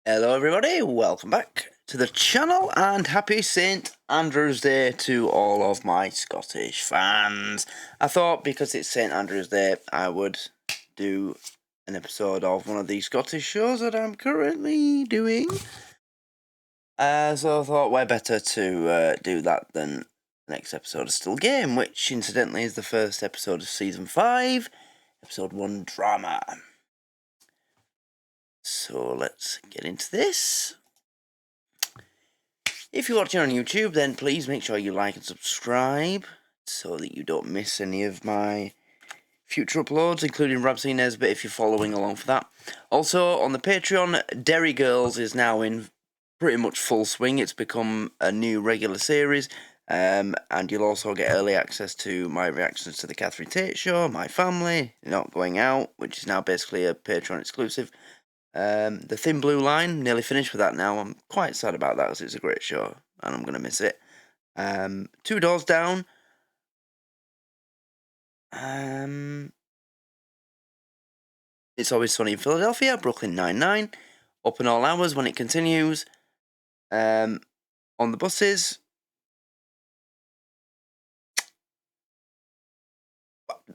Hello everybody, welcome back to the channel and happy St Andrew's Day to all of my Scottish fans. I thought because it's St Andrew's Day I would do an episode of one of these Scottish shows that I'm currently doing. So I thought where better to do that than the next episode of Still Game, which incidentally is the first episode of Season 5, Episode 1 Drama. So let's get into this. If you're watching on YouTube, then please make sure you like and subscribe so that you don't miss any of my future uploads, including Rabsy Nesbit if you're following along for that. Also, on the Patreon, Derry Girls is now in pretty much full swing. It's become a new regular series, and you'll also get early access to my reactions to the Catherine Tate show, My Family, Not Going Out, which is now basically a Patreon exclusive. The Thin Blue Line, nearly finished with that now. I'm quite sad about that because it's a great show and I'm going to miss it. Two Doors Down. It's Always Sunny in Philadelphia, Brooklyn Nine-Nine, Up in All Hours when it continues. On the buses.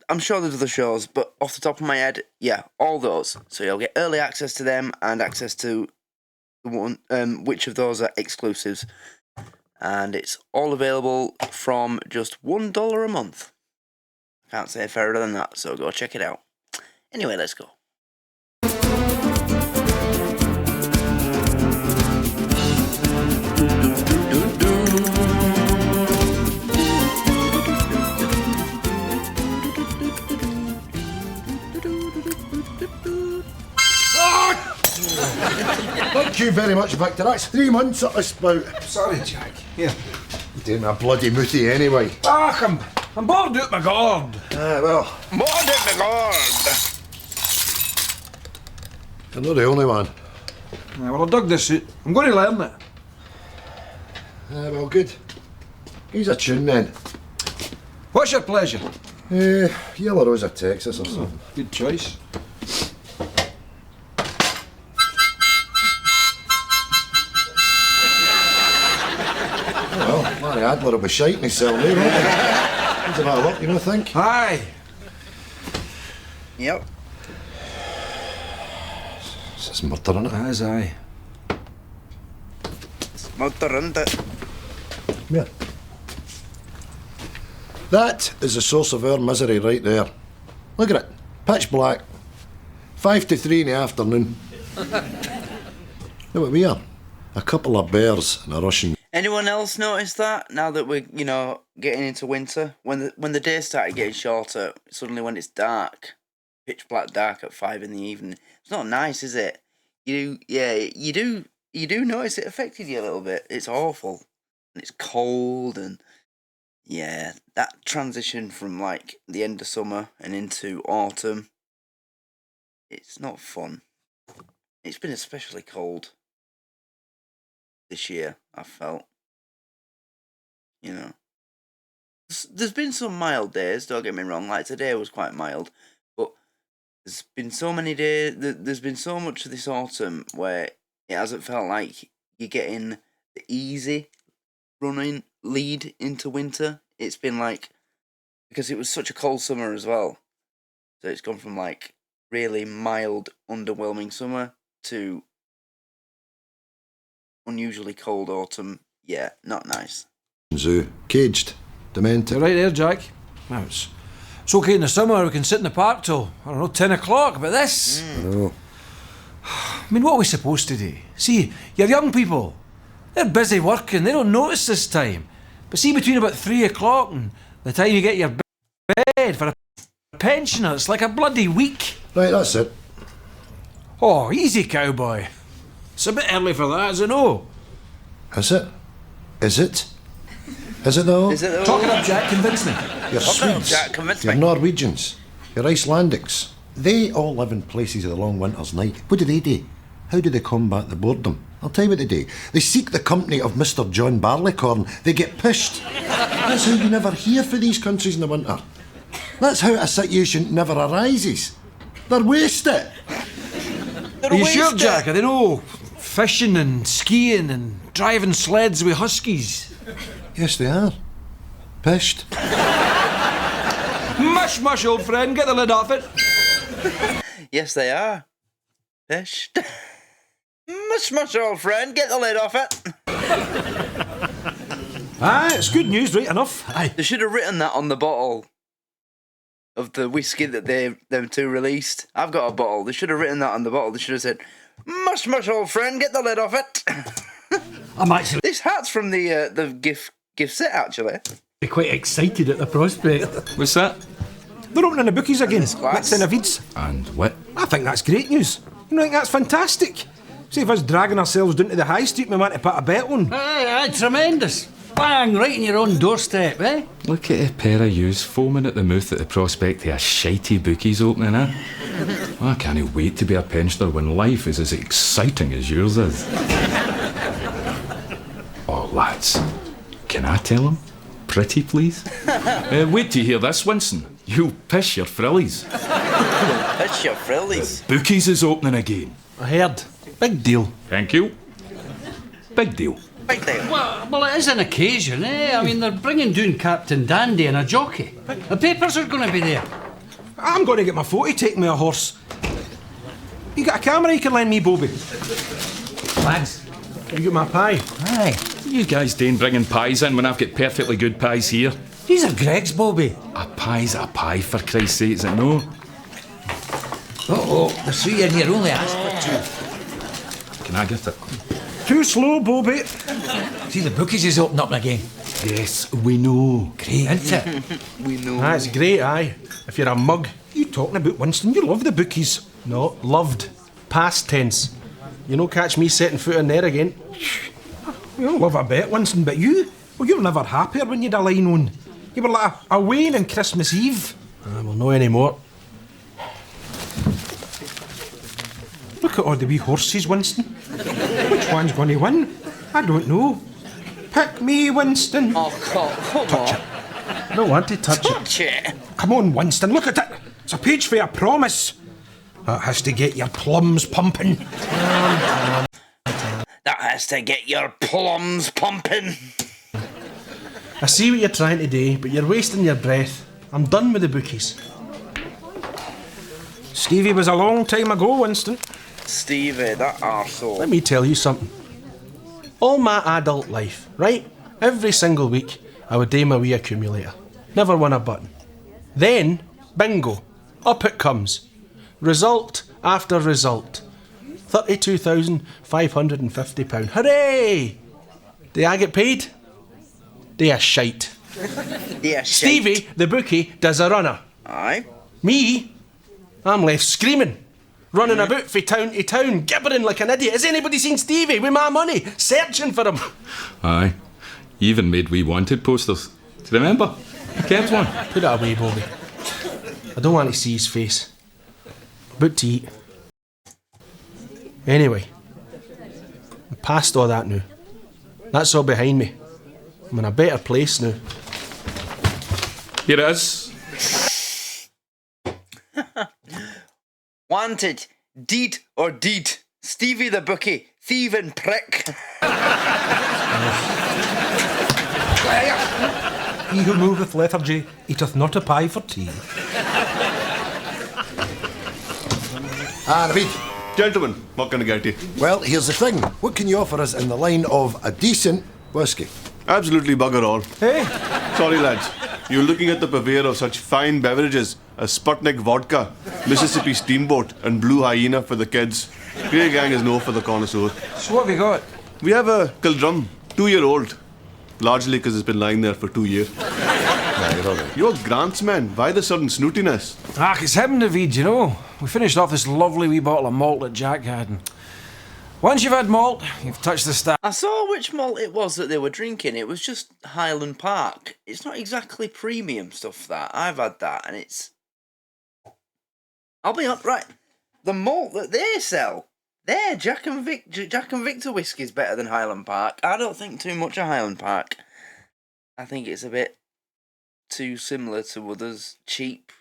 I'm sure there's other shows, but off the top of my head, yeah, all those. So you'll get early access to them and access to the one, which of those are exclusives. And it's all available from just $1 a month. Can't say fairer than that, so go check it out. Anyway, let's go. Thank you very much, Victor. That's 3 months at this bout. Sorry, Jack. Here. You're doing a bloody mouthy anyway. I'm bored out my gourd. Well. Bored out my gourd. You're not the only one. Well, I dug this suit. I'm going to learn it. Well, good. Here's a tune then. What's your pleasure? Yellow Rose of Texas or something. Good choice. Well, Larry Adler will be shiting himself there, won't he? How's that look, you know, think? Aye. Yep. This is murder, isn't it? As aye. Murder, isn't it? Yeah. That is the source of our misery right there. Look at it. Pitch black. 5 to 3 in the afternoon. Know what we are? A couple of bears in a Russian. Anyone else notice that now that we're, getting into winter? When the days started getting shorter, suddenly when it's dark, pitch black dark at 5 in the evening, it's not nice, is it? You do notice it affected you a little bit. It's awful. And it's cold and yeah, that transition from like the end of summer and into autumn, it's not fun. It's been especially cold this year, I felt. There's been some mild days, don't get me wrong, like today was quite mild, but there's been so many days, there's been so much of this autumn where it hasn't felt like you're getting the easy running lead into winter. It's been like, because it was such a cold summer as well, so it's gone from like really mild, underwhelming summer to unusually cold autumn. Yeah, not nice. Zoo. Caged. Demented. You're right there, Jack. Now, it's okay in the summer, we can sit in the park till, 10 o'clock, but this... I know. I mean, what are we supposed to do? See, you're young people. They're busy working, they don't notice this time. But see, between about 3 o'clock and the time you get your bed for a pensioner, it's like a bloody week. Right, that's it. Oh, easy, cowboy. It's a bit early for that, is it no? Is it? Is it? Is it though? Is it though? Talking up, Jack, convince me. You're Swedes. Jack, convince You're me. Norwegians. You're Icelandics. They all live in places of the long winter's night. What do? How do they combat the boredom? I'll tell you what they do. They seek the company of Mr. John Barleycorn. They get pushed. That's how you never hear for these countries in the winter. That's how a situation never arises. They're wasted. Are you sure, Jack? Are they no fishing and skiing and driving sleds with huskies. Yes, they are. Pished. Mush, mush, old friend, get the lid off it. Yes, they are. Fished. Mush, mush, old friend, get the lid off it. Aye, it's good news, right enough. Aye. They should have written that on the bottle of the whiskey that them two released. I've got a bottle. They should have written that on the bottle. They should have said, mush, mush, old friend, get the lid off it. I'm actually This hat's from the gift set, actually. quite excited at the prospect. What's that? They're opening the bookies again. class. Wits in a Vids. And what? I think that's great news. You know, I think that's fantastic. See if us dragging ourselves down to the high street we want to put a bet on. Aye, tremendous. Bang, right in your own doorstep, eh? Look at a pair of yous foaming at the mouth at the prospect of a shitey bookies opening, eh? I can't wait to be a pensioner when life is as exciting as yours is. Oh, lads, can I tell him? Pretty, please? Wait till you hear this, Winston. You'll piss your frillies. That's your frillies. Bookies is opening again. I heard. Big deal. Thank you. Big deal. Big deal. Well, it is an occasion, eh? I mean, they're bringing down Captain Dandy and a jockey. The papers are going to be there. I'm going to get my photo taken with a horse. You got a camera you can lend me, Bobby? Thanks. You got my pie? Aye. You guys doing bringing pies in when I've got perfectly good pies here? These are Greg's, Bobby. A pie's a pie, for Christ's sake, is it no? Oh, the three in here only asked for Can I get it? Too slow, Bobby. 2. See, the bookies is opening up again. Yes, we know. Great, isn't it? We know. That's great, aye. If you're a mug, you talking about Winston, you love the bookies. No, loved. Past tense. You know, catch me setting foot in there again. You love a bet, Winston, but you? Well, you're never happier when you'd a line on. You were like a Wayne on Christmas Eve. Well, no anymore. Look at all the wee horses, Winston. Which one's going to win? I don't know. Pick me, Winston. Oh, God, come on. I don't want to touch it. Touch it. Come on, Winston, look at it. It's a page for a promise. That has to get your plums pumping. That has to get your plums pumping. I see what you're trying to do, but you're wasting your breath. I'm done with the bookies. Stevie was a long time ago, Winston. Stevie, that arsehole. Let me tell you something. All my adult life, right? Every single week, I would do my wee accumulator. Never won a button. Then, bingo. Up it comes. Result after result. £32,550. Hooray! Do I get paid? They are shite. Yeah, Stevie, the bookie, does a runner. Aye. Me, I'm left screaming. Running about from town to town, gibbering like an idiot. Has anybody seen Stevie with my money? Searching for him. Aye. You even made wee wanted posters. Do you remember? You kept one. Put it away, Bobby. I don't want to see his face. About to eat. Anyway, I'm past all that now. That's all behind me. I'm in a better place now. Here it is. Wanted. Deed or deed. Stevie the bookie. Thieving prick. He who moveth lethargy eateth not a pie for tea. Read. Gentlemen, what can I get you? Well, here's the thing. What can you offer us in the line of a decent whiskey? Absolutely bugger all. Hey? Sorry, lads. You're looking at the purveyor of such fine beverages as Sputnik vodka, Mississippi Steamboat, and Blue Hyena for the kids. Grey Gang is no for the connoisseur. So what have you got? We have a Kildrum, 2-year-old. Largely because it's been lying there for 2 years. You're Grant's man. Why the sudden snootiness? It's him, David, you know. We finished off this lovely wee bottle of malt that Jack had, and once you've had malt, you've touched the staff. I saw which malt it was that they were drinking. It was just Highland Park. It's not exactly premium stuff, that. I've had that, and it's... I'll be upright. The malt that they sell, there, Jack and Victor whiskey's better than Highland Park. I don't think too much of Highland Park. I think it's a bit too similar to others. Cheap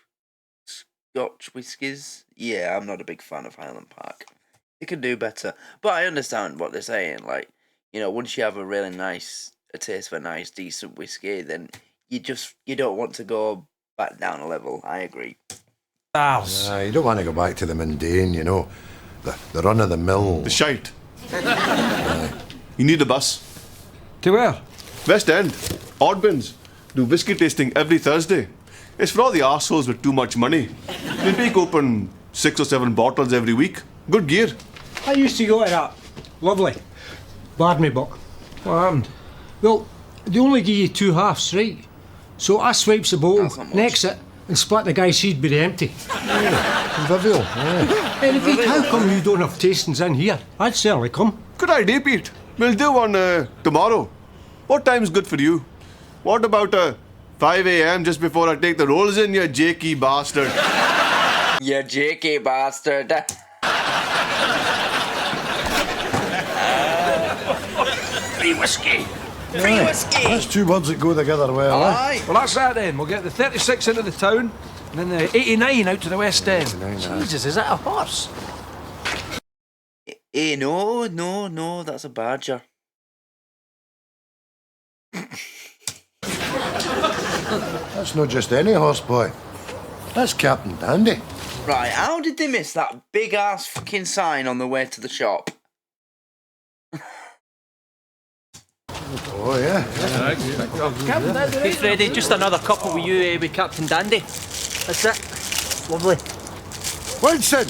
Scotch whiskies. Yeah, I'm not a big fan of Highland Park. They could do better. But I understand what they're saying. Like, you know, once you have a taste for a nice, decent whiskey, then you don't want to go back down a level. I agree. Stars. You don't want to go back to the mundane, you know. The run of the mill. The shite. You need a bus. To where? West End. Oddbins. Do whiskey tasting every Thursday. It's for all the arseholes with too much money. They break open 6 or 7 bottles every week. Good gear. I used to go to that. Lovely. Bad me, buck. What happened? Well, they only give you 2 halves, right? So I swipes the bottle, That's not much. next it, and split the guy's seed with the empty. Convivial, yeah. Anyway, how come you don't have tastings in here? I'd certainly come. Good idea, Pete. We'll do one tomorrow. What time's good for you? What about 5 a.m. just before I take the rolls in, you jakey bastard? You jakey bastard. Free whiskey. Free whiskey. That's 2 words that go together well, eh? Aye. Well, that's that then. We'll get the 36 into the town, and then the 89 out to the West End. Jesus, is that a horse? No, that's a badger. That's not just any horse, boy. That's Captain Dandy. Right, how did they miss that big ass fucking sign on the way to the shop? Oh, yeah. Hey Freddie, just another couple with you with Captain Dandy. That's it. Lovely. Winston!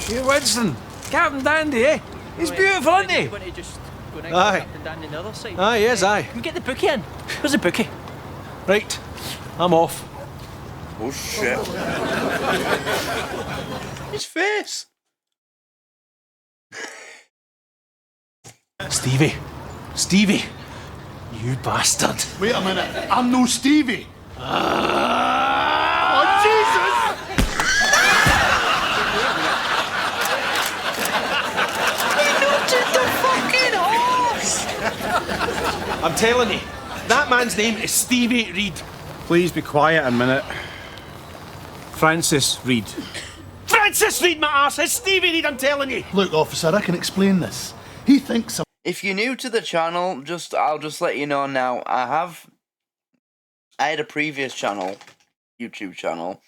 Here, Winston. Captain Dandy, eh? He's beautiful, isn't he? Want to just go next Aye. to Captain Dandy on the other side? Aye, yes, aye. Can we get the bookie in? Where's the bookie? Right, I'm off. Oh shit. His face. Stevie, you bastard. Wait a minute, I'm no Stevie. Oh, Jesus! I'm telling you, that man's name is Stevie Reid. Please be quiet a minute. Francis Reid. Francis Reid, my arse! It's Stevie Reid, I'm telling you! Look, officer, I can explain this. He thinks I'm... If you're new to the channel, I'll just let you know now. I had a previous channel, YouTube channel,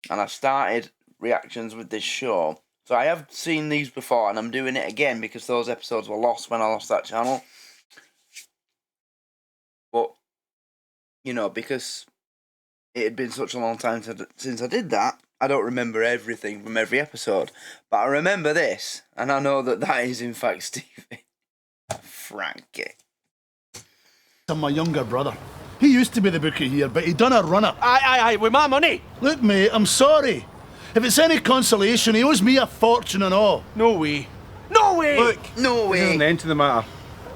and I started reactions with this show. So I have seen these before, and I'm doing it again because those episodes were lost when I lost that channel. But, you know, because it had been such a long time since I did that, I don't remember everything from every episode. But I remember this, and I know that is in fact Stevie. Frankie. I'm my younger brother. He used to be the bookie here, but he done a run-up. Aye, with my money. Look, mate, I'm sorry. If it's any consolation, he owes me a fortune and all. No way. No way! Look, No There's an way. end to the matter.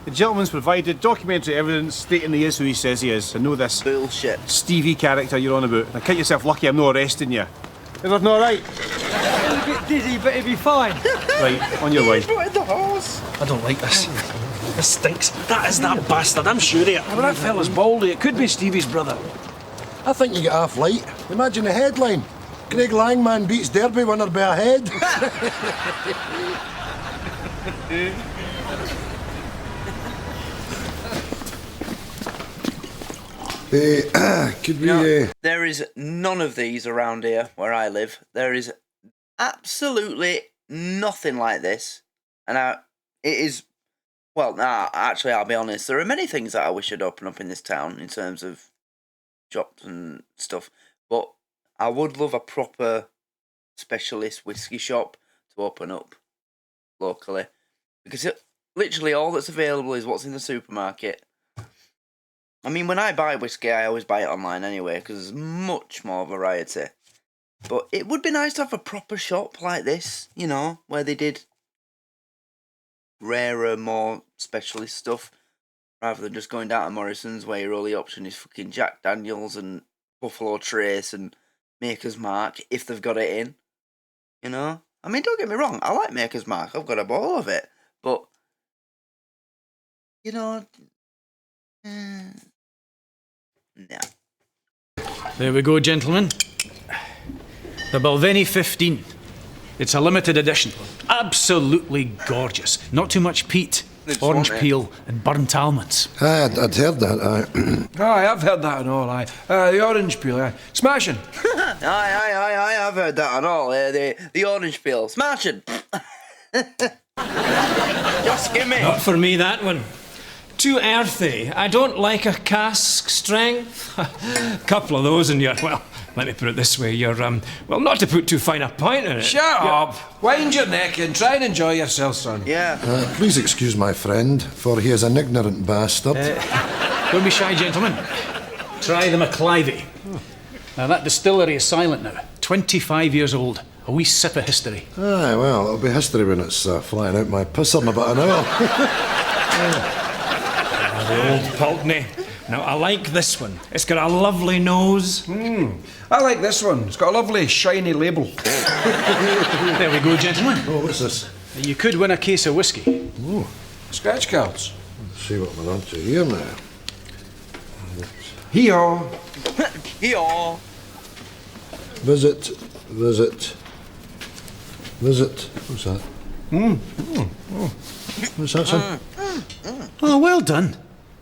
The gentleman's provided documentary evidence stating he is who he says he is. I know this Bullshit. Stevie character you're on about. Now count yourself lucky I'm not arresting you. Is that not right? A bit dizzy, but he'll be fine. Right, on your way. The horse. I don't like this. This stinks. That is that bastard, I'm sure of it. Well, that fella's baldy. It could be Stevie's brother. I think you get half light. Imagine the headline. Craig Langman beats Derby winner by a head. Could we... There is none of these around here where I live. There is absolutely nothing like this. And it is... Well, actually, I'll be honest. There are many things that I wish I'd open up in this town in terms of shops and stuff. But I would love a proper specialist whiskey shop to open up locally. Because literally all that's available is what's in the supermarket. I mean, when I buy whiskey, I always buy it online anyway, because there's much more variety. But it would be nice to have a proper shop like this, you know, where they did rarer, more specialist stuff, rather than just going down to Morrison's, where your only option is fucking Jack Daniels and Buffalo Trace and Maker's Mark, if they've got it in, you know? I mean, don't get me wrong, I like Maker's Mark, I've got a bottle of it, but, you know... No. There we go, gentlemen. The Balvenie 15. It's a limited edition. Absolutely gorgeous. Not too much peat, orange peel, and burnt almonds. I'd heard that, Aye, I've heard that and all, aye. The orange peel, aye. Smashing. Aye, I've heard that and all. The orange peel. Smashing. Just give me. Not for me, that one. Too earthy. I don't like a cask strength. Couple of those and you're, well, let me put it this way, you're, well, not to put too fine a point in it. Shut up. Wind your neck and try and enjoy yourself, son. Yeah. Please excuse my friend, for he is an ignorant bastard. Don't be shy, gentlemen. Try the McClivey. Now, that distillery is silent now. 25 years old. A wee sip of history. Aye, well, it'll be history when it's flying out my pisser in about an hour. The old Pulteney. Now, I like this one. It's got a lovely nose. I like this one. It's got a lovely shiny label. There we go, gentlemen. Oh, what's this? You could win a case of whiskey. Oh, Scratch cards. let's see what we're on to here now. Hee-haw. Hee-haw. Visit. What's that? What's that, son? Oh, well done.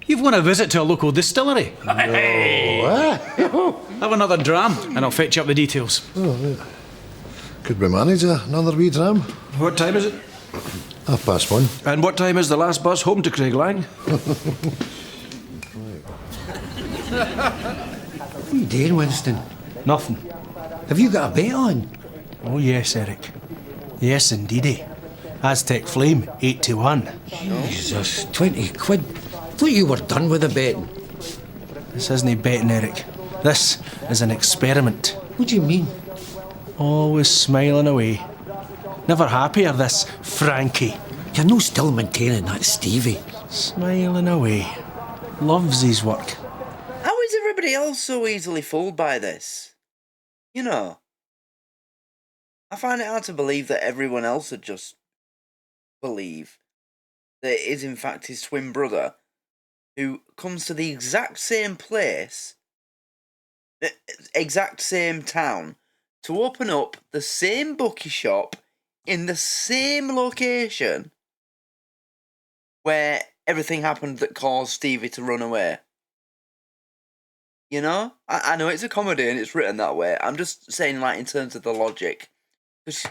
You've won a visit to a local distillery. Have another dram, and I'll fetch up the details. Oh, right. Could we manage another wee dram? What time is it? 1:30. And what time is the last bus home to Craiglang? What are you doing, Winston? Nothing. Have you got a bet on? Oh, yes, Eric. Yes, indeedy. Aztec Flame, 8-1. Jesus, 20 quid. Thought you were done with the betting. This isn't betting, Eric. This is an experiment. What do you mean? Always smiling away. Never happier, this Frankie. You're no still maintaining that Stevie. Smiling away. Loves his work. How is everybody else so easily fooled by this? You know, I find it hard to believe that everyone else would just believe that it is in fact his twin brother who comes to the exact same place, the exact same town, to open up the same bookie shop in the same location where everything happened that caused Stevie to run away. You know? I know it's a comedy and it's written that way. I'm just saying, like, in terms of the logic. Because,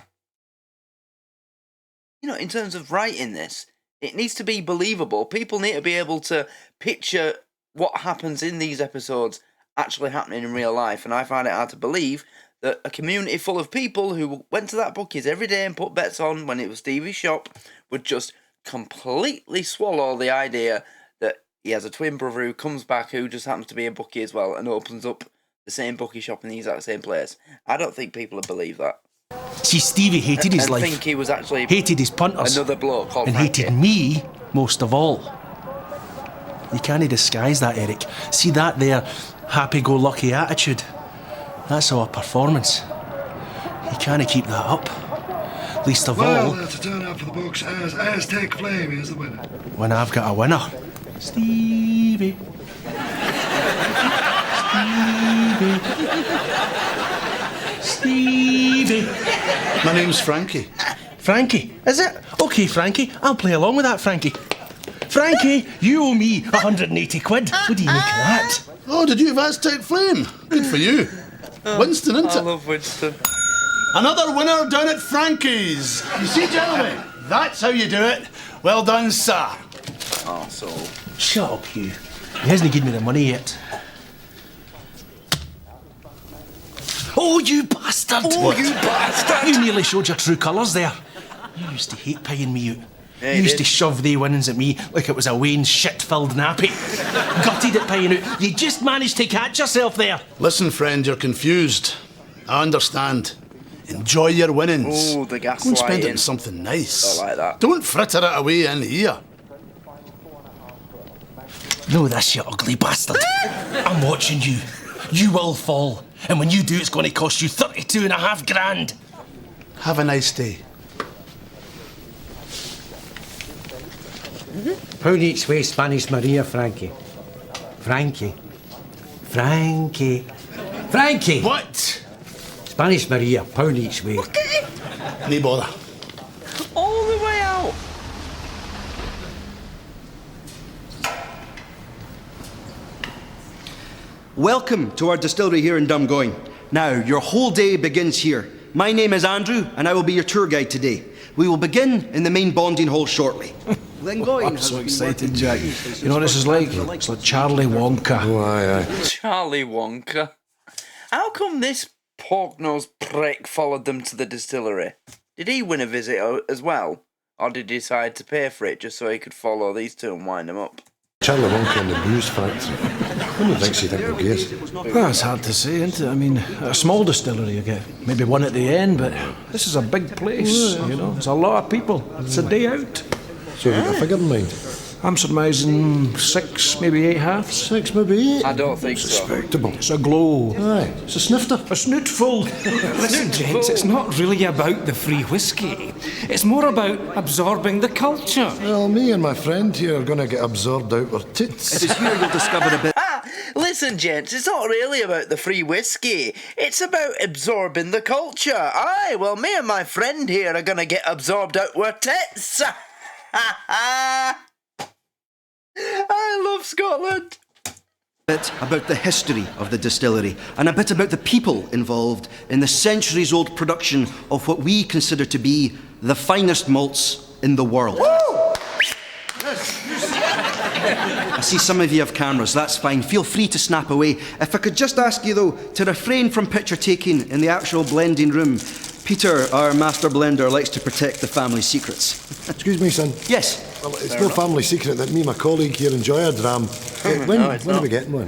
you know, in terms of writing this, it needs to be believable. People need to be able to picture what happens in these episodes actually happening in real life. And I find it hard to believe that a community full of people who went to that bookies every day and put bets on when it was Stevie's shop would just completely swallow the idea that he has a twin brother who comes back who just happens to be a bookie as well and opens up the same bookie shop in the exact same place. I don't think people would believe that. See, Stevie hated his life. I think he was actually hated his punters. Another bloke called and Frankie. hated me most of all. You can't disguise that, Eric. See that there happy-go-lucky attitude? That's all a performance. You can't keep that up. Least of all, to turn up for the books as Aztec Flame is the winner. when I've got a winner. Stevie. Stevie. My name's Frankie. Frankie, is it? Okay, Frankie, I'll play along with that, Frankie. Frankie, you owe me 180 quid. What do you make of that? Oh, did you have Aztec Flame? Good for you. Winston, isn't it? I love Winston. Another winner down at Frankie's. You see, gentlemen, that's how you do it. Well done, sir. Oh, so... Shut up, you. He hasn't given me the money yet. Oh, you bastard! Oh, you bastard! You nearly showed your true colours there. You used to hate paying me out. Yeah, you used did. to shove the winnings at me like it was a Wayne's shit-filled nappy. Gutted at paying out. You just managed to catch yourself there. Listen, friend, you're confused. I understand. Enjoy your winnings. Oh, the gaslighting. Go and spend it on something nice. I like that. Don't fritter it away in here. Know this, you ugly bastard. I'm watching you. You will fall. And when you do, it's going to cost you 32.5 grand. Have a nice day. Pound each way Spanish Maria, Frankie. Frankie. Frankie. Frankie! What? Spanish Maria, £1 each way. No bother. All the way out. Welcome to our distillery here in Dumgoyne. Now, your whole day begins here. My name is Andrew, and I will be your tour guide today. We will begin in the main bonding hall shortly. I'm so excited, Jack. You know what this is like? It's like Charlie Wonka. Oh, aye. Charlie Wonka. How come this pork-nosed prick followed them to the distillery? Did he win a visit as well? Or did he decide to pay for it just so he could follow these two and wind them up? Charlie Wonka in the booze factory. Who thinks you think we'll guess? Well, it's hard to say, isn't it? I mean, a small distillery, you get maybe one at the end, but this is a big place, you know. There's a lot of people. It's a day out. So have you got a figure in mind? I'm surmising 6, maybe 8 halves. 6, maybe 8? I don't think so. Respectable. It's a glow. Aye, it's a snifter. A snootful. Listen, gents, it's not really about the free whiskey. It's more about absorbing the culture. Well, me and my friend here are going to get absorbed out our tits. It is here you'll discover a bit. Listen, gents, it's not really about the free whiskey. It's about absorbing the culture. Aye, well, me and my friend here are going to get absorbed out our tits. I love Scotland. A bit about the history of the distillery and a bit about the people involved in the centuries-old production of what we consider to be the finest malts in the world. I see some of you have cameras, that's fine. Feel free to snap away. If I could just ask you, though, to refrain from picture taking in the actual blending room. Peter, our master blender, likes to protect the family secrets. Excuse me, son. Yes? Well, it's no family secret that me and my colleague here enjoy a dram. When are we getting one?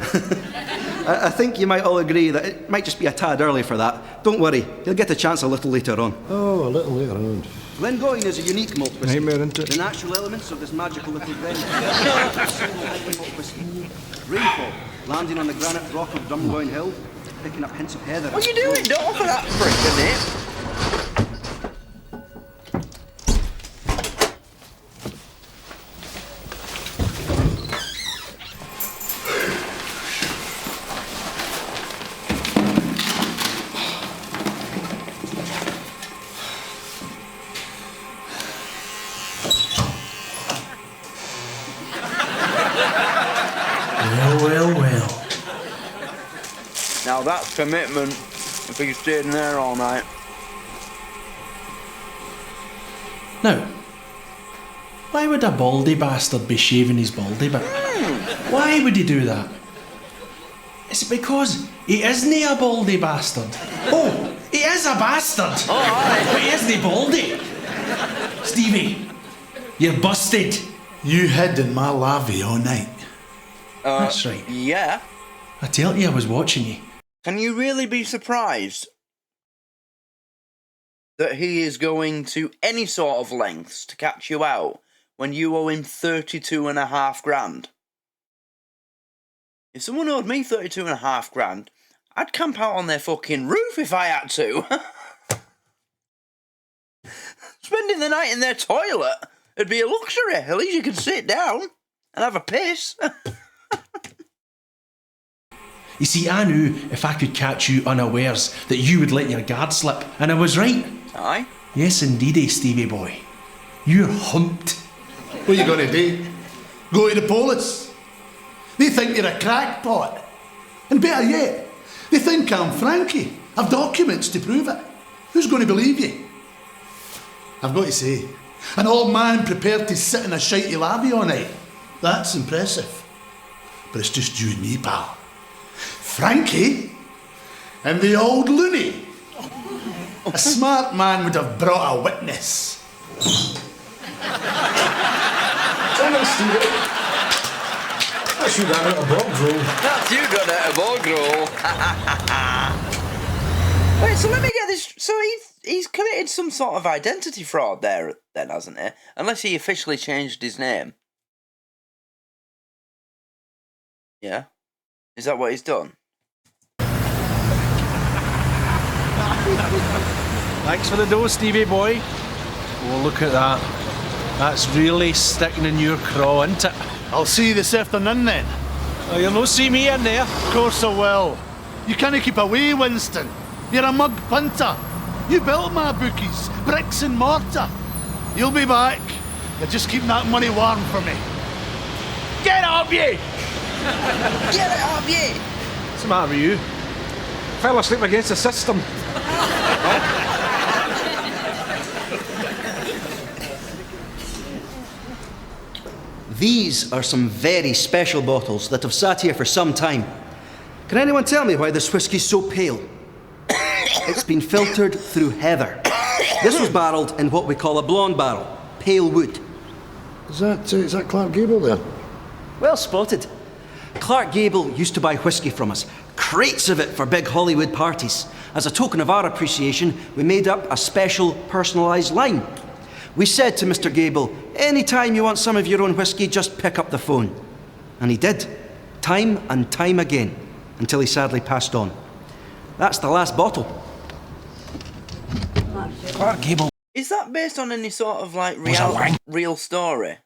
I think you might all agree that it might just be a tad early for that. Don't worry, you'll get a chance a little later on. Oh, a little later on. Glengoyne is a unique malt whisky. Nightmare, isn't it? The natural elements of this magical little blend. Rainfall, landing on the granite rock of Dumgoyne Hill, picking up hints of heather. What are you doing? Don't offer that prick, innit? Well. Now that's commitment, if he stayed in there all night. Now, why would a baldy bastard be shaving his baldy bit? Why would he do that? Is it because he isn't a baldy bastard? Oh, he is a bastard! Oh, aye. But he isn't baldy! Stevie, you're busted! You hid in my lavvy all night. That's right. Yeah. I tell you, I was watching you. Can you really be surprised that he is going to any sort of lengths to catch you out when you owe him 32.5 grand? If someone owed me 32.5 grand, I'd camp out on their fucking roof if I had to. Spending the night in their toilet would be a luxury. At least you could sit down and have a piss. You see, I knew if I could catch you unawares that you would let your guard slip, and I was right. Aye? Yes, indeedy, Stevie boy. You're humped. What are you going to do? Go to the police? They think you're a crackpot. And better yet, they think I'm Frankie. I've documents to prove it. Who's going to believe you? I've got to say, an old man prepared to sit in a shitey lavvy all night. That's impressive. But it's just you and me, pal. Frankie and the old loony. A smart man would have brought a witness. That's you done out of bog roll. That's you done out of bog roll. Wait, so let me get this. So he's committed some sort of identity fraud there, then, hasn't he? Unless he officially changed his name. Yeah? Is that what he's done? Thanks for the dough, Stevie boy. Oh, look at that. That's really sticking in your craw, isn't it? I'll see you this afternoon then. Oh, you'll no see me in there. Of course I will. You can't keep away, Winston. You're a mug punter. You built my bookies, bricks and mortar. You'll be back. You're just keeping that money warm for me. Get up, ye! Get it up, ye! What's the matter with you? Fell asleep against the system. These are some very special bottles that have sat here for some time. Can anyone tell me why this whisky's so pale? It's been filtered through heather. This was barrelled in what we call a blonde barrel, pale wood. Is that Clark Gable there? Well spotted. Clark Gable used to buy whisky from us, crates of it for big Hollywood parties. As a token of our appreciation, we made up a special personalised line. We said to Mr. Gable, any time you want some of your own whisky, just pick up the phone. And he did, time and time again, until he sadly passed on. That's the last bottle. Clark Gable. Is that based on any sort of like real story?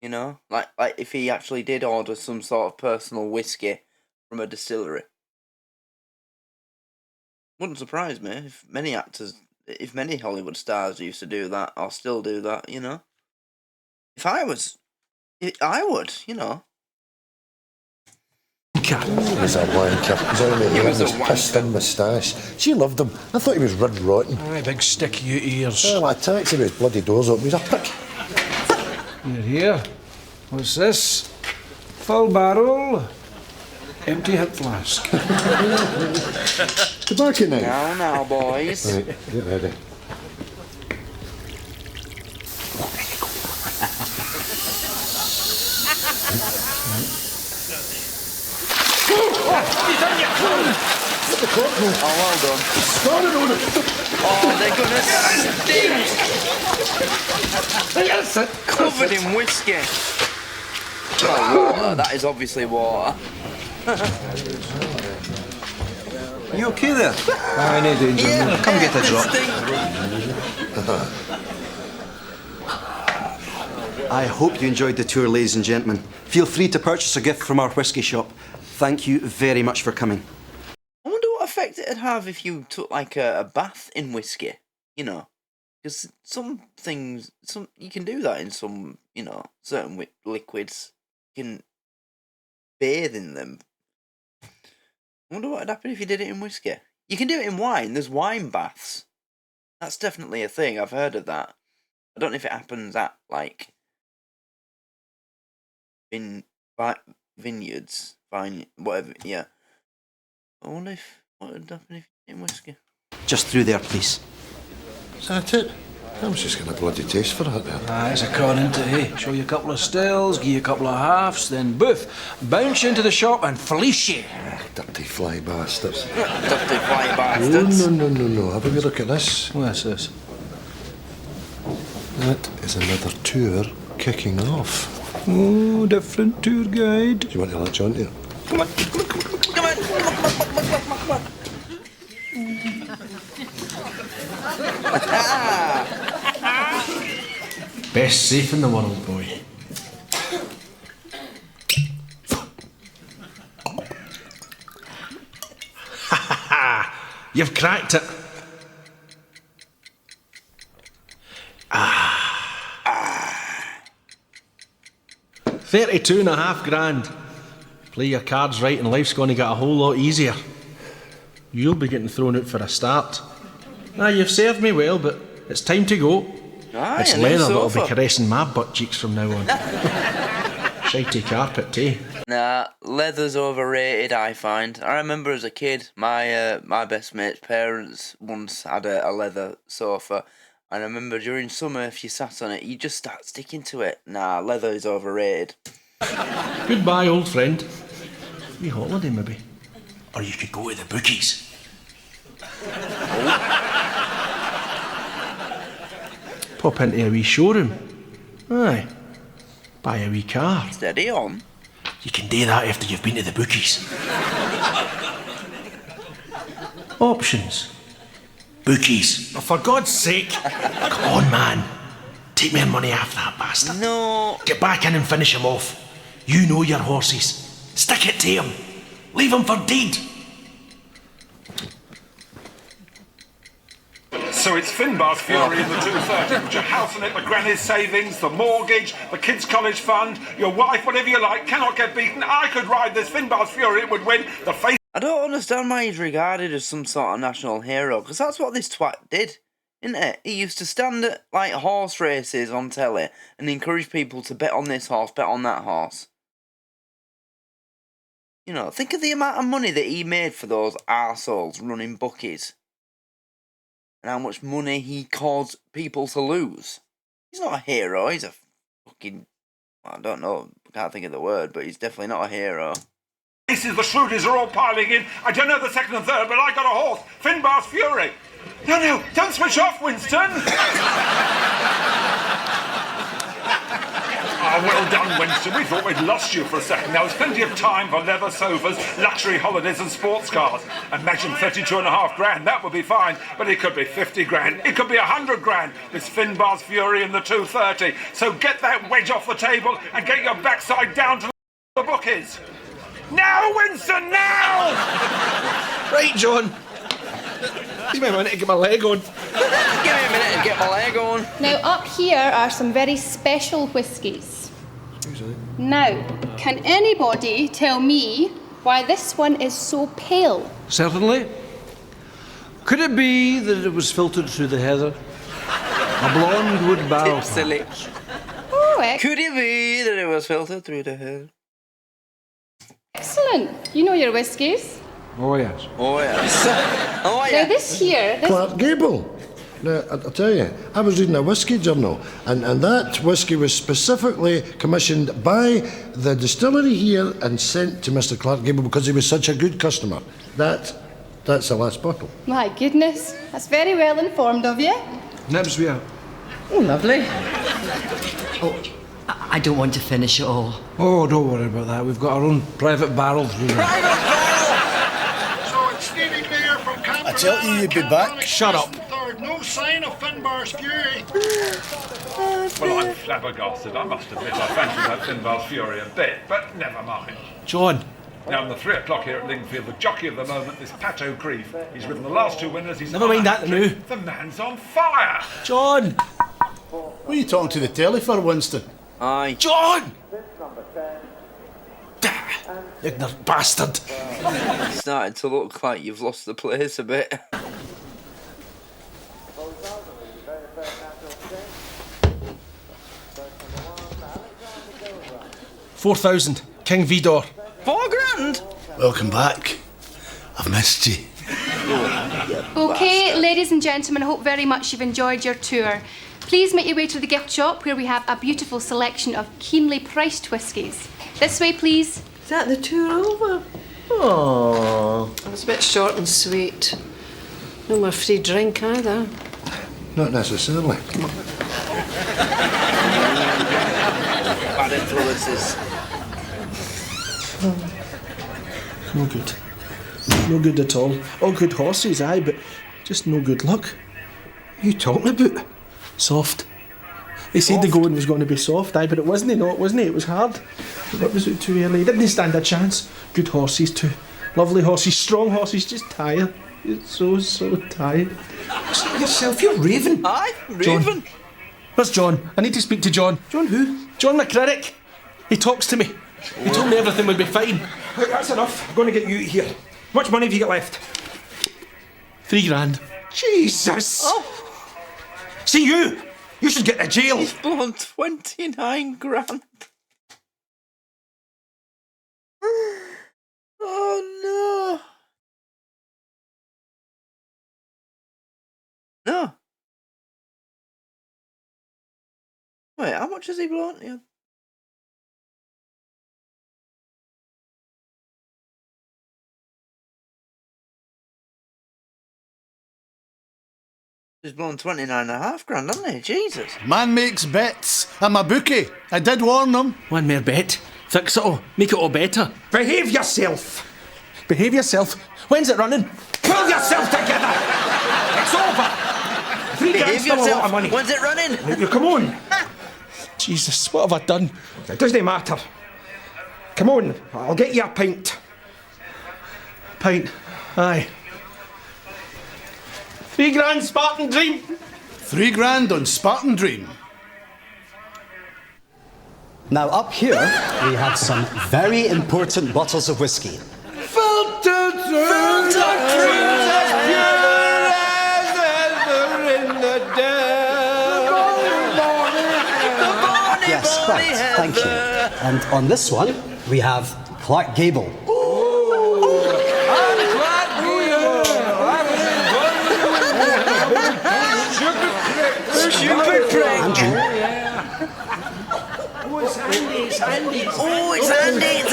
You know, like if he actually did order some sort of personal whiskey from a distillery. Wouldn't surprise me if many Hollywood stars used to do that or still do that. You know, if I would. You know. He's a wanker. He's only with his pissed-in moustache. She loved him. I thought he was rid rotten. Aye, big sticky ears. Well, like a taxi with his bloody doors open. He's a prick. Here. What's this? Full barrel. Empty hip flask. Tobacco knife. Now, boys. Right, get ready. Oh, well done. Oh, they're gonna stink. Covered in whiskey. Oh, water. That is obviously water. You okay there? Aye, no danger. Yeah, Come get a drop. I hope you enjoyed the tour, ladies and gentlemen. Feel free to purchase a gift from our whisky shop. Thank you very much for coming. I wonder what effect it'd have if you took like a bath in whiskey. You know, because some things, you can do that in some, you know, certain liquids. You can bathe in them. I wonder what would happen if you did it in whiskey. You can do it in wine. There's wine baths. That's definitely a thing. I've heard of that. I don't know if it happens at like vineyards, whatever. Yeah. I wonder what would happen if you did it in whiskey. Just through there, please. Is that it? I was just getting a bloody taste for that there. Aye, it's a con, isn't it, eh? Show you a couple of stills, give you a couple of halves, then boof, bounce into the shop and fleece you. Dirty fly bastards. Dirty fly bastards. Oh, no. Have a wee look at this. What's this? That is another tour kicking off. Oh, different tour guide. Do you want to latch on to it? Come on. Best safe in the world, boy. You've cracked it. 32.5 grand. Play your cards right and life's going to get a whole lot easier. You'll be getting thrown out for a start. You've served me well, but it's time to go. Aye, It's leather that'll be caressing my butt cheeks from now on. Shitey carpet, eh? Nah, leather's overrated, I find. I remember as a kid, my best mate's parents once had a leather sofa, and I remember during summer, if you sat on it, you just start sticking to it. Nah, leather is overrated. Goodbye, old friend. Wee holiday, maybe. Or you could go to the bookies. Pop into a wee showroom. Aye. Buy a wee car. Steady on. You can do that after you've been to the bookies. Options. Bookies. Oh, for God's sake. Come on, man. Take my money off that bastard. No. Get back in and finish him off. You know your horses. Stick it to him. Leave him for dead. So it's Finbar's Fury in the 230. Put your house on it, the granny's savings, the mortgage, the kids' college fund, your wife, whatever you like, cannot get beaten. I could ride this Finbar's Fury, it would win. The face... I don't understand why he's regarded as some sort of national hero, because that's what this twat did, isn't it? He used to stand at, like, horse races on telly and encourage people to bet on this horse, bet on that horse. You know, think of the amount of money that he made for those arseholes running bookies. And how much money he caused people to lose. He's not a hero, he's a fucking... I don't know, I can't think of the word, but he's definitely not a hero. Faces, the Shrewdies are all piling in. I don't know the second and third, but I got a horse. Finbar's Fury. No, don't switch off, Winston. Well done, Winston. We thought we'd lost you for a second. Now, there's plenty of time for leather sofas, luxury holidays and sports cars. Imagine 32.5 grand. That would be fine. But it could be 50 grand. It could be 100 grand. This Finbar's Fury in the 230. So get that wedge off the table and get your backside down to the bookies. Now, Winston, now! Right, John. Give me a minute to get my leg on. Give me a minute to get my leg on. Now, up here are some very special whiskies. Now, can anybody tell me why this one is so pale? Certainly. Could it be that it was filtered through the heather? A blonde wood barrel. Silly. Oh, Could it be that it was filtered through the heather? excellent. You know your whiskies. Oh, yes. Oh, yes. Oh, Now, this here... Clark Gable. Now, I'll tell you, I was reading a whisky journal, and that whisky was specifically commissioned by the distillery here and sent to Mr. Clark Gable because he was such a good customer. That's the last bottle. My goodness, that's very well informed of you. Nibs we are. Oh, lovely. Oh, I don't want to finish it all. Oh, don't worry about that. We've got our own private barrels. I tell you, you'd be back. Shut up. No sign of Finbar's Fury. Well, I'm flabbergasted. I must admit I fancy that Finbar's Fury a bit, but never mind. John. Now, on the 3 o'clock here at Lingfield, the jockey of the moment, this Pato Creef. He's ridden the last 2 winners. He's Never mind that now. The man's on fire. John. What are you talking to the telly for, Winston? Aye. John! Ignorant bastard. It's starting to look like you've lost the place a bit. $4,000. King Vidor. $4,000? Welcome back. I've missed you. Okay, ladies and gentlemen, I hope very much you've enjoyed your tour. Please make your way to the gift shop where we have a beautiful selection of keenly priced whiskies. This way, please. Is that the tour over? Oh, it was a bit short and sweet. No more free drink either. Not necessarily. Bad influences. No good. No good at all. All good horses, aye, but just no good luck. What are you talking about? Soft. They said the going was going to be soft, aye, but it wasn't. No, it wasn't. It was hard. It was too early. Didn't stand a chance. Good horses too. Lovely horses, strong horses, just tired. So tired. Yourself, you're raving. Aye, raving. John. Where's John? I need to speak to John. John who? John McCririck. He talks to me. He told me everything would be fine. Look, that's enough. I'm going to get you out of here. How much money have you got left? $3,000. Jesus! Oh. See you! You should get to jail. He's blown 29 grand. Oh no. No. Wait, how much has he blown? Yeah. He's blown 29.5 grand, hasn't he? Jesus. Man makes bets. I'm a bookie. I did warn them. One more bet. Fix it all. Make it all better. Behave yourself. Behave yourself. When's it running? Pull yourself together. It's over. Behave still a lot of money. When's it running? You come on. Jesus, what have I done? It doesn't matter. Come on, I'll get you a pint. Pint. Aye. $3 grand Spartan Dream. $3 grand on Spartan Dream. Now up here, we have some very important bottles of whiskey. Filtered through the dreams as pure as ever in the day. Yes, right, thank you. And on this one, we have Clark Gable. Andrew. Oh, it's Andy.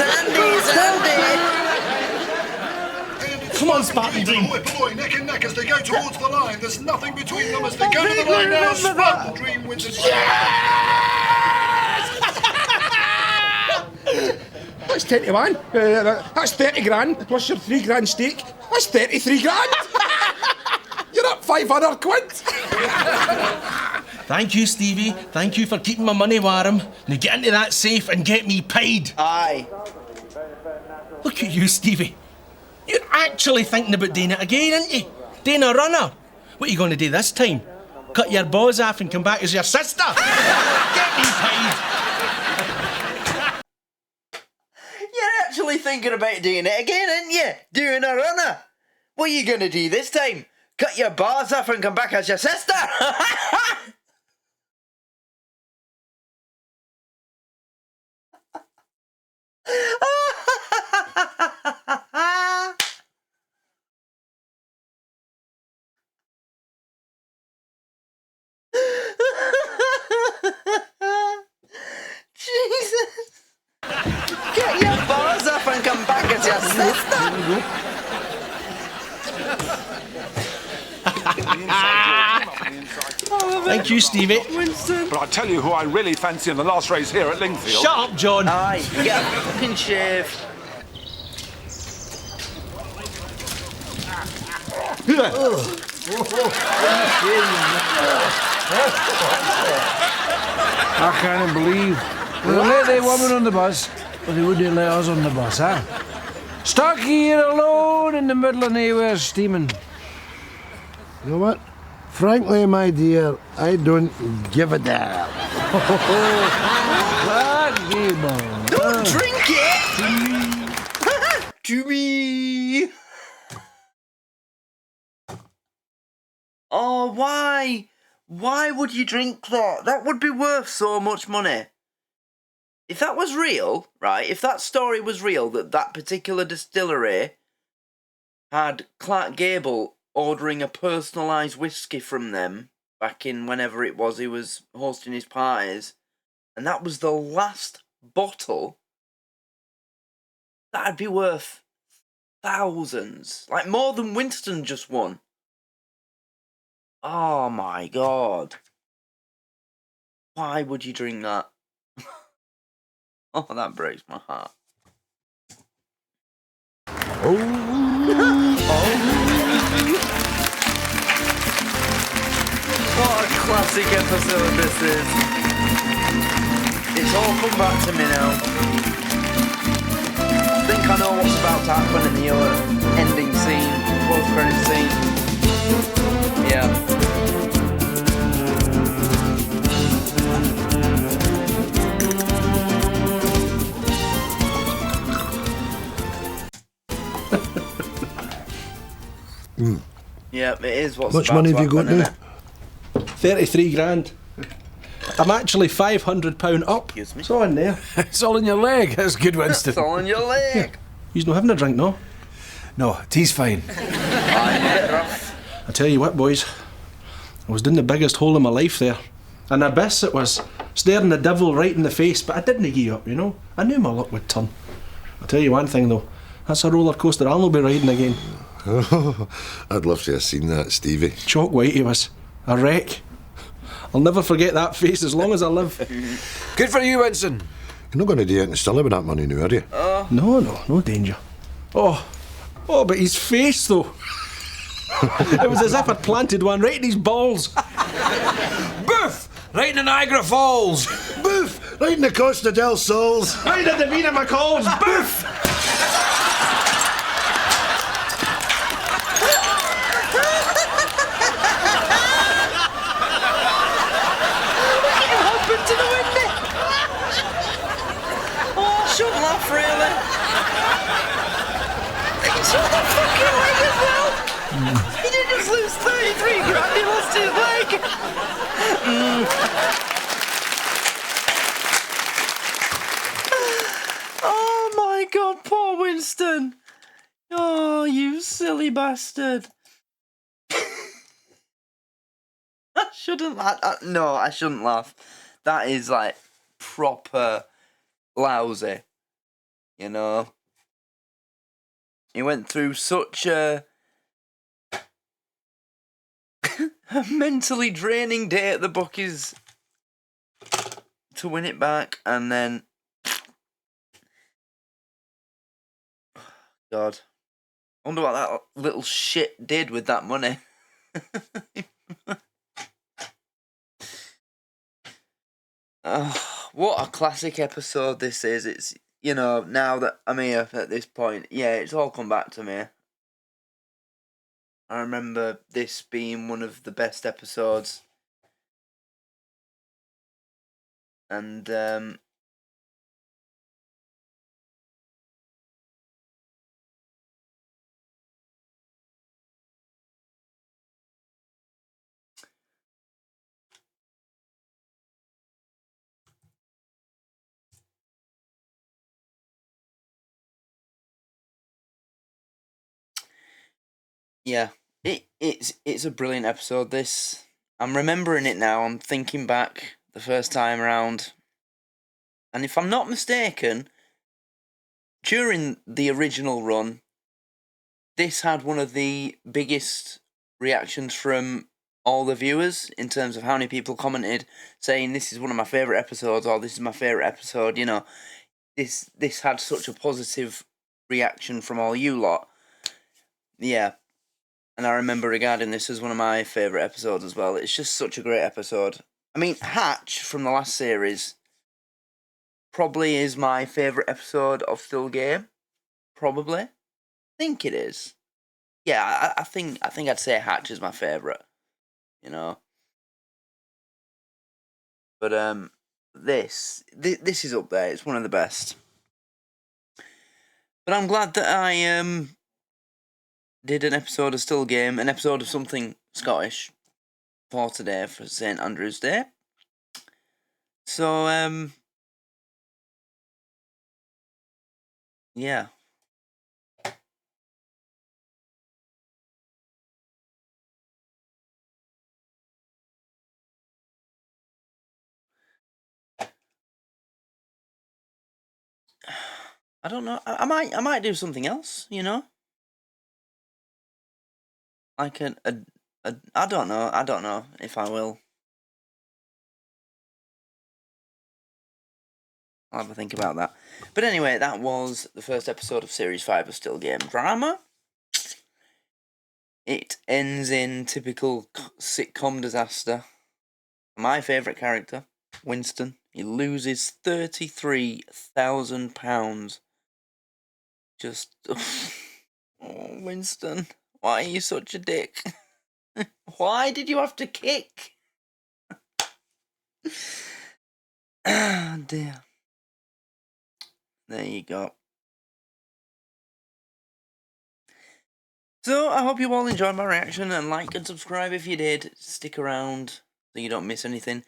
Come on, Spartan Dream. Boy, neck and neck as they go towards the line. There's nothing between them as they go to the line now. Spartan Dream wins the That's 21. That's 30 grand plus your $3 grand stake. That's 33 grand. You're up 500 quid. Thank you, Stevie. Thank you for keeping my money warm. Now get into that safe and get me paid. Aye. Look at you, Stevie. You're actually thinking about doing it again, aren't you? Doing a runner. What are you going to do this time? Cut your balls off and come back as your sister? Get me paid. You're actually thinking about doing it again, aren't you? Doing a runner. What are you going to do this time? Cut your bars off and come back as your sister? Jesus! Get your bars off and come back as your sister! Thank you, Stevie. But I tell you who I really fancy in the last race here at Lingfield. Shut up, John. Aye, get a fucking shave. I can't believe they let the woman on the bus, but they wouldn't let us on the bus, huh? Stuck here alone in the middle of nowhere, steaming. You know what? Frankly, my dear, I don't give a damn. Don't drink it! To me! Oh, why? Why would you drink that? That would be worth so much money. If that was real, right, if that story was real, that particular distillery had Clark Gable ordering a personalised whiskey from them back in whenever it was he was hosting his parties, and that was the last bottle, that'd be worth thousands. Like more than Winston just won. Oh my god. Why would you drink that? Oh, that breaks my heart. What a classic episode this is. It's all come back to me now. I think I know what's about to happen in the ending scene, post-credit scene. Yeah. Yeah, it is what's Much about money to have you got happen, now? innit? 33 grand. I'm actually £500 up. Excuse me? It's all in there. It's all in your leg. That's good, Winston. It's all in your leg. He's not having a drink, no? No, tea's fine. I'm a bit rough. I tell you what, boys. I was doing the biggest hole in my life there. And abyss it was, staring the devil right in the face, but I didn't give up, you know. I knew my luck would turn. I'll tell you one thing, though. That's a roller coaster I'll not be riding again. I'd love to have seen that, Stevie. Chalk white he was. A wreck. I'll never forget that face as long as I live. Good for you, Winston. You're not going to do anything silly with that money now, are you? No danger. Oh, but his face, though. It was as if I'd planted one right in his balls. Boof! Right in the Niagara Falls. Boof! Right in the Costa del Sols. Right in the Vina McCall's. Boof! It's 33 grand, he lost his leg! Oh my god, poor Winston! Oh, you silly bastard! I shouldn't laugh. No, I shouldn't laugh. That is like proper lousy. You know? He went through such a mentally draining day at the bookies to win it back, and then God, I wonder what that little shit did with that money. What a classic episode this is. It's, you know, now that I'm here at this point, yeah, it's all come back to me. I remember this being one of the best episodes. And, yeah, it's a brilliant episode, this. I'm remembering it now, I'm thinking back the first time around. And if I'm not mistaken, during the original run, this had one of the biggest reactions from all the viewers in terms of how many people commented saying this is one of my favourite episodes, or this is my favourite episode, you know. This had such a positive reaction from all you lot. Yeah. And I remember regarding this as one of my favourite episodes as well. It's just such a great episode. I mean, Hatch from the last series probably is my favourite episode of Still Game. Probably. I think it is. Yeah, I think I'd say Hatch is my favourite. You know. But this is up there. It's one of the best. But I'm glad that I did an episode of Still Game, an episode of something Scottish for today, for St. Andrew's Day. So yeah. I don't know. I might do something else, you know? Like I don't know. I don't know if I will. I'll have a think about that. But anyway, that was the first episode of Series 5 of Still Game Drama. It ends in typical sitcom disaster. My favourite character, Winston, he loses £33,000. Just... Oh, Winston, why are you such a dick? Why did you have to kick? Ah, dear. There you go. So, I hope you all enjoyed my reaction, and like and subscribe if you did. Stick around so you don't miss anything.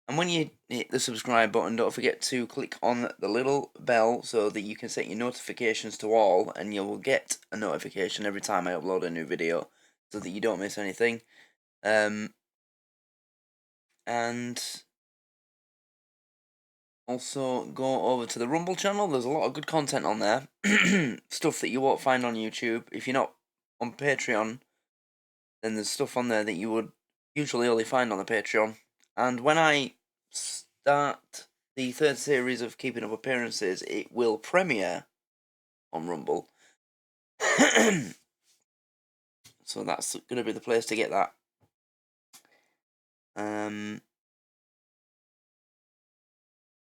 And when you hit the subscribe button, don't forget to click on the little bell so that you can set your notifications to all, and you will get a notification every time I upload a new video so that you don't miss anything. And also go over to the Rumble channel. There's a lot of good content on there. Stuff that you won't find on YouTube. If you're not on Patreon, then there's stuff on there that you would usually only find on the Patreon. And when I start the third series of Keeping Up Appearances, it will premiere on Rumble. So that's going to be the place to get that.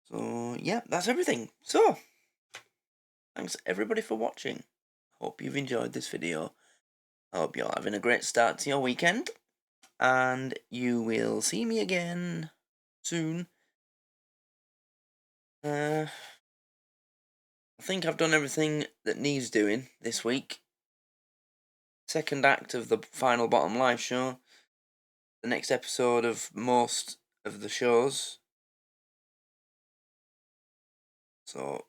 So, yeah, that's everything. So, thanks everybody for watching. Hope you've enjoyed this video. I hope you're having a great start to your weekend. And you will see me again soon. I think I've done everything that needs doing this week. second act of the final bottom live show. The next episode of most of the shows. So,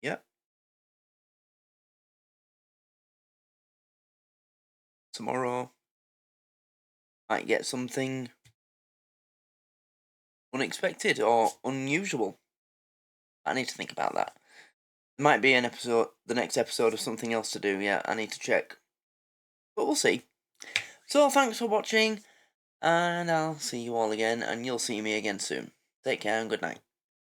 yeah. Tomorrow might get something unexpected or unusual. I need to think about that. Might be the next episode of something else to do, yeah, I need to check. But we'll see. So, thanks for watching, and I'll see you all again, and you'll see me again soon. Take care and good night.